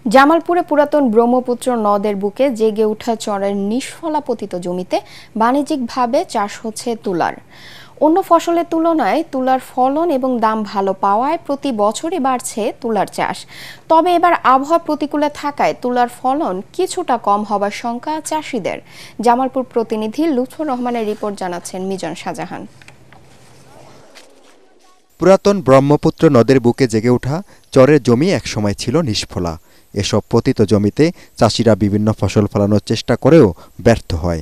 জামালপুরে পুরাতন ব্রহ্মপুত্র নদের বুকে জেগে ওঠা চরের নিষ্ফলা পতিত জমিতে বাণিজ্যিকভাবে চাষ হচ্ছে তুলার। অন্য ফসলের তুলনায় তুলার ফলন এবং দাম ভালো পাওয়ায় প্রতি বছরই বাড়ছে তুলার চাষ। তবে এবার আবহাওয়া প্রতিকূলে থাকায় তুলার ফলন কিছুটা কম হবার শঙ্কা চাষিদের। জামালপুর প্রতিনিধি লুৎফর রহমানের রিপোর্ট জানাচ্ছেন মিজান শাহজাহান। পুরাতন ব্রহ্মপুত্র নদের বুকে জেগে ওঠা চরের জমি একসময় ছিল নিষ্ফলা। এসব পতিত জমিতে চাষিরা বিভিন্ন ফসল ফলানোর চেষ্টা করেও ব্যর্থ হয়।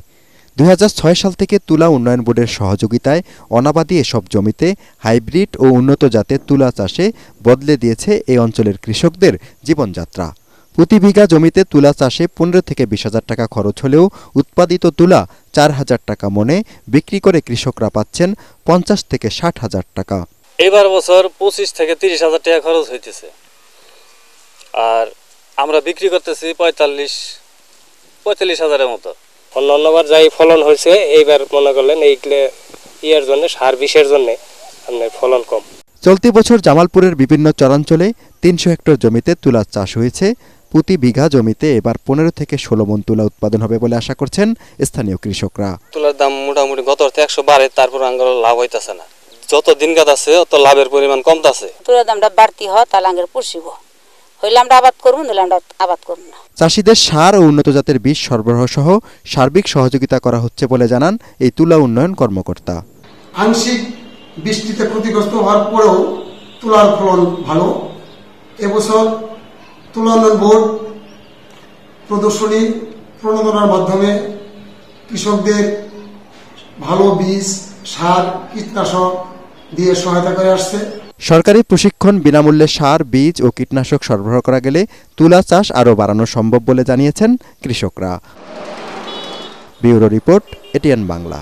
২০০৬ সাল থেকে তুলা উন্নয়ন বোর্ডের সহযোগিতায় অনাবাদি এসব জমিতে হাইব্রিড ও উন্নত জাতের তুলা চাষে বদলে দিয়েছে এই অঞ্চলের কৃষকদের জীবনযাত্রা। প্রতি বিঘা জমিতে তুলা চাষে ১৫ থেকে ২০ হাজার টাকা খরচ হলেও উৎপাদিত তুলা ৪ হাজার টাকা মনে বিক্রি করে কৃষকরা পাচ্ছেন ৫০ থেকে ৬০ হাজার টাকা। এবার বছর ২৫ থেকে ৩০ হাজার টাকা খরচ হইতেছে, আর আমরা বিক্রি করতেছি ৪৫ হাজারের মতো। অন্যবার যাই ফলন হয়েছে, এইবার মনে করলেন এইগুলো ইয়ার জন্য সার বিষের জন্য ফলন কম। চলতি বছর জামালপুরের বিভিন্ন চরাঞ্চলে ৩০০ হেক্টর জমিতে তুলা চাষ হয়েছে। প্রতি বিঘা জমিতে এবার ১৫ থেকে ১৬ মণ তুলা উৎপাদন হবে বলে আশা করছেন স্থানীয় কৃষকরা। তুলার দাম মোটামুটি গত অর্থে ১০০ বাড়ে, তারপর আঙ্গুর লাভ হইতেছে না। যত দিন কাটাচ্ছে তত লাভের পরিমাণ কমতেছে। তুলার দামটা বাড়তি হয় তাহলে আঙ্গুর পুষিব, হইলে আমরা আবাদ করব, নইলে আমরা আবাদ করব না। চাষিদের সার ও উন্নত জাতের বীজ সরবরাহ সহ সার্বিক সহযোগিতা করা হচ্ছে বলে জানান এই তুলা উন্নয়ন কর্মকর্তা। আংশিক বৃষ্টিতে ক্ষতিগ্রস্ত হওয়ার পরেও তুলার ফলন ভালো। এবছর তুলা উন্নয়ন বোর্ড প্রদর্শনী প্রণোদনার মাধ্যমে কৃষকদের ভালো বীজ, সার, কীটনাশক দিয়ে সহায়তা করে আসছে। সরকারি প্রশিক্ষণ, বিনামূল্যে সার, বীজ ও কীটনাশক সরবরাহ করা গেলে তুলা চাষ আরও বাড়ানো সম্ভব বলে জানিয়েছেন কৃষকরা। Bureau report, ATN Bangla.